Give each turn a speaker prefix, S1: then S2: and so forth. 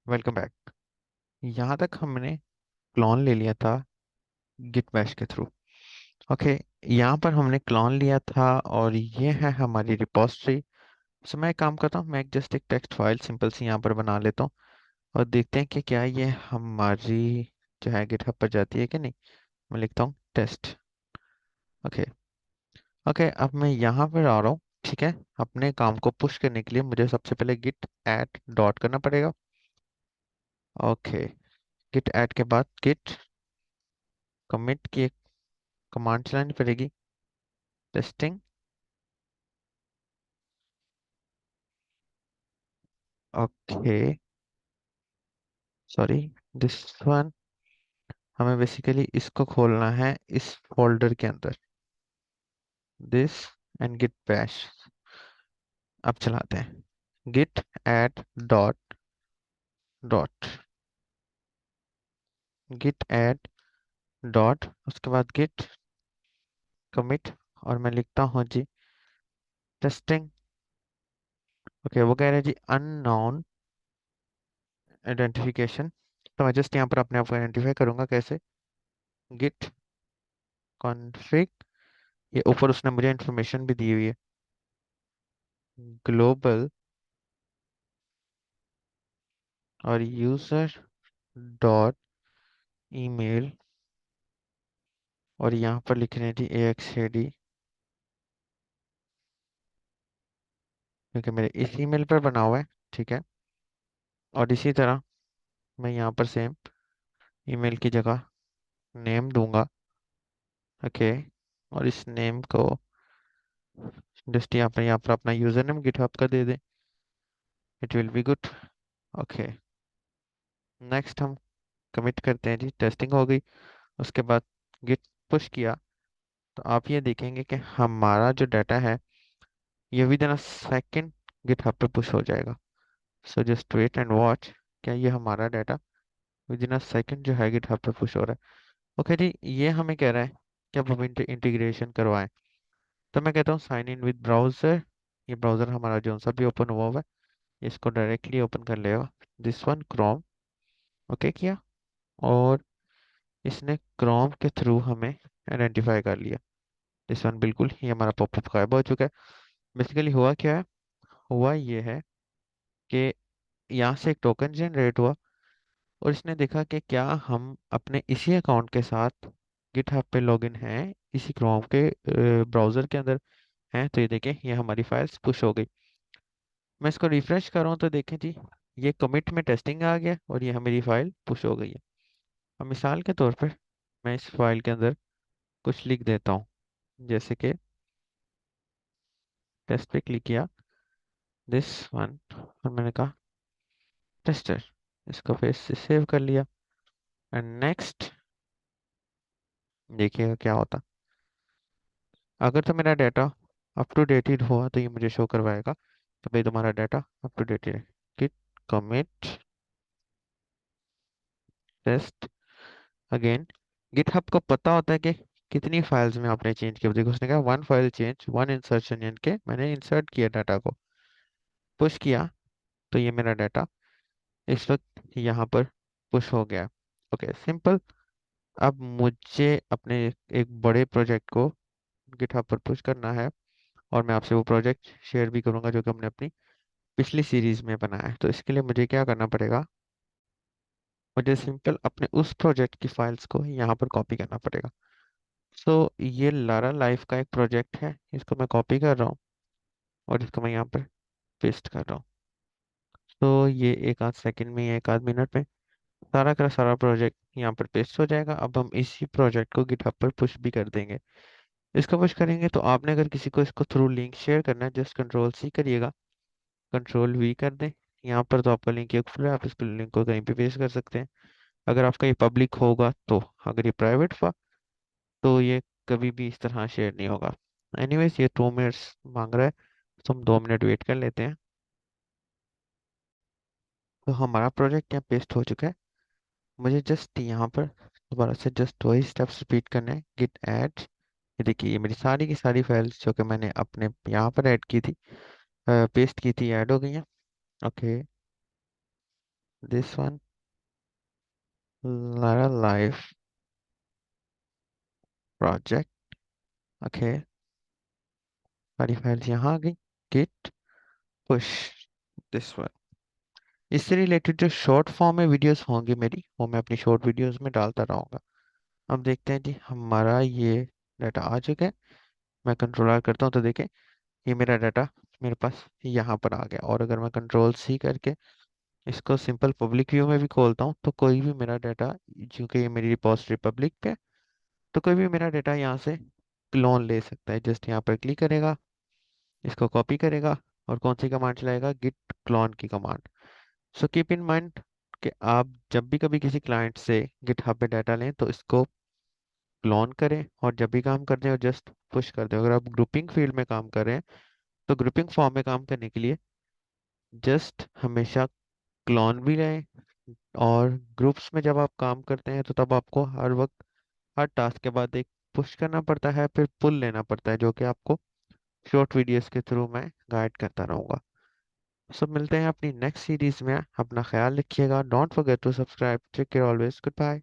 S1: Welcome back. यहाँ तक हमने क्लोन ले लिया था गिट बैश के थ्रू। ओके, यहाँ पर हमने क्लोन लिया था और ये है हमारी रिपोजिटरी। सो मैं एक काम करता हूँ, मैं जस्ट एक टेक्स्ट फाइल सिंपल सी यहाँ पर बना लेता हूँ और देखते हैं कि क्या ये हमारी जो है गिटहब पर जाती है कि नहीं। मैं लिखता हूँ टेस्ट। ओके। ओके, अब मैं यहाँ पर आ रहा हूँ। ठीक है, अपने काम को पुश करने के लिए मुझे सबसे पहले गिट ऐड डॉट करना पड़ेगा। ओके, गिट ऐड के बाद गिट कमिट की एक कमांड चलानी पड़ेगी, testing. Okay, sorry, this one. हमें बेसिकली इसको खोलना है इस फोल्डर के अंदर, दिस एंड गिट बैश। अब चलाते हैं git add dot dot git add dot, उसके बाद गिट कमिट और मैं लिखता हूँ जी टेस्टिंग। ओके, वो कह रहे हैं जी अननोन आइडेंटिफिकेशन। तो मैं जस्ट यहाँ पर अपने आप को आइडेंटिफाई करूंगा कैसे, गिट कॉन्फ़िग। ये ऊपर उसने मुझे इन्फॉर्मेशन भी दी हुई है, ग्लोबल और यूजर डॉट ईमेल, और यहाँ पर लिख रहे हैं जी AXAD, क्योंकि मेरे इस ईमेल पर बना हुआ है। ठीक है, और इसी तरह मैं यहाँ पर सेम ईमेल की जगह नेम दूंगा। ओके, और इस नेम को जस्ट यहाँ पर अपना यूजर नेम गिटहब का दे दें, it will be good. Okay, next हम कमिट करते हैं जी, टेस्टिंग हो गई। उसके बाद गिट पुश किया तो आप ये देखेंगे कि हमारा जो डाटा है ये within a second GitHub पे पुश हो जाएगा। So just wait and watch, क्या ये हमारा data within a second जो है गिटहब पे पुश हो रहा है। ओके जी, ये हमें कह रहा है कि अब हम इंटीग्रेशन करवाएं। तो मैं कहता हूँ साइन इन विद ब्राउजर। ये ब्राउजर हमारा जो सा भी ओपन हुआ हुआ है इसको डायरेक्टली ओपन कर लेगा, दिस वन क्रोम। ओके किया, और इसने क्रोम के थ्रू हमें आइडेंटिफाई कर लिया। दिस वन, बिल्कुल ये हमारा पॉपअप गायब हो चुका है। बेसिकली हुआ क्या है, हुआ ये है कि यहाँ से एक टोकन जनरेट हुआ और इसने देखा कि क्या हम अपने इसी अकाउंट के साथ गिटहब पे लॉगिन हैं, इसी क्रोम के ब्राउजर के अंदर हैं। तो ये देखें, ये हमारी फाइल्स पुश हो गई। मैं इसको रिफ्रेश कर रहा हूँ तो देखें जी, ये कमिट में टेस्टिंग आ गया और ये मेरी फाइल पुश हो गई है। अब मिसाल के तौर पर मैं इस फाइल के अंदर कुछ लिख देता हूँ, जैसे कि टेस्ट पे क्लिक किया, दिस वन, और मैंने कहा टेस्टर, इसको फिर से सेव कर लिया एंड नेक्स्ट। देखिएगा क्या होता। अगर तो मेरा डाटा अप टू डेटेड हुआ तो ये मुझे शो करवाएगा तो भाई तुम्हारा डाटा अप टू डेटेड है। Git commit test again. GitHub को पता होता है कि कितनी फाइल्स में आपने चेंज किया। देखो उसने कहा one file change one insertion, यानी कि मैंने इंसर्ट किया डाटा को, पुश किया तो ये मेरा डाटा इस वक्त यहाँ पर पुश हो गया। Okay, simple. अब मुझे अपने एक बड़े प्रोजेक्ट को गिटहब पर पुश करना है और मैं आपसे वो प्रोजेक्ट शेयर भी करूंगा जो कि हमने अपनी पिछली सीरीज में बनाया है। तो इसके लिए मुझे क्या करना पड़ेगा, मुझे सिंपल अपने उस प्रोजेक्ट की फाइल्स को यहाँ पर कॉपी करना पड़ेगा। सो ये लारा लाइफ का एक प्रोजेक्ट है, इसको मैं कॉपी कर रहा हूँ और इसको मैं यहाँ पर पेस्ट कर रहा हूँ। तो ये एक आध सेकंड में या एक आध मिनट में सारा का सारा प्रोजेक्ट यहाँ पर पेस्ट हो जाएगा। अब हम इसी प्रोजेक्ट को गिटहब पर पुश भी कर देंगे। इसको पुश करेंगे तो आपने अगर किसी को इसको थ्रू लिंक शेयर करना है, जस्ट कंट्रोल C करिएगा, कंट्रोल V कर दें। यहाँ पर तो आपका लिंक एक फुल है, आप इस लिंक को कहीं पे पेस्ट कर सकते हैं। अगर आपका ये पब्लिक होगा तो, अगर ये प्राइवेट हुआ तो ये कभी भी इस तरह शेयर नहीं होगा। एनीवेज, ये 2 मिनट्स मांग रहा है तो हम 2 मिनट वेट कर लेते हैं। तो हमारा प्रोजेक्ट यहाँ पेस्ट हो चुका है। मुझे जस्ट यहाँ पर दोबारा से जस्ट वही स्टेप्स रिपीट करने हैं, गिट ऐड। ये देखिए, ये मेरी सारी की सारी फाइल्स जो कि मैंने अपने यहाँ पर ऐड की थी, पेस्ट की थी, ऐड हो गई हैं। Okay, this one, Lara life project. Okay, सारी फाइल्स यहाँ आ गई। Git push this one. इससे रिलेटेड जो शॉर्ट फॉर्म में वीडियोस होंगी मेरी, वो मैं अपनी शॉर्ट वीडियोस में डालता रहूँगा। अब देखते हैं जी, हमारा ये डाटा आ चुका है। मैं कंट्रोल आर करता हूँ तो देखें, ये मेरा डाटा मेरे पास यहाँ पर आ गया। और अगर मैं कंट्रोल सी करके इसको सिंपल पब्लिक व्यू में भी खोलता हूँ, तो कोई भी मेरा डाटा, क्योंकि ये मेरी रिपोजिटरी पब्लिक पे है, तो कोई भी मेरा डाटा यहाँ से क्लोन ले सकता है। जस्ट यहाँ पर क्लिक करेगा, इसको कॉपी करेगा और कौन सी कमांड चलाएगा, गिट क्लोन की command. So keep in mind कि आप जब भी कभी किसी क्लाइंट से गिटहब पे डाटा लें तो इसको क्लोन करें, और जब भी काम करते हैं जस्ट पुश कर दें। अगर आप ग्रुपिंग फील्ड में काम कर रहे हैं तो ग्रुपिंग फॉर्म में काम करने के लिए जस्ट हमेशा क्लोन भी लें। और ग्रुप्स में जब आप काम करते हैं तो तब आपको हर वक्त, हर टास्क के बाद एक पुश करना पड़ता है, फिर पुल लेना पड़ता है, जो कि आपको शॉर्ट वीडियोस के थ्रू मैं गाइड करता रहूँगा। सब मिलते हैं अपनी नेक्स्ट सीरीज में। अपना ख्याल रखिएगा। Don't forget to subscribe. Take care always. Good bye.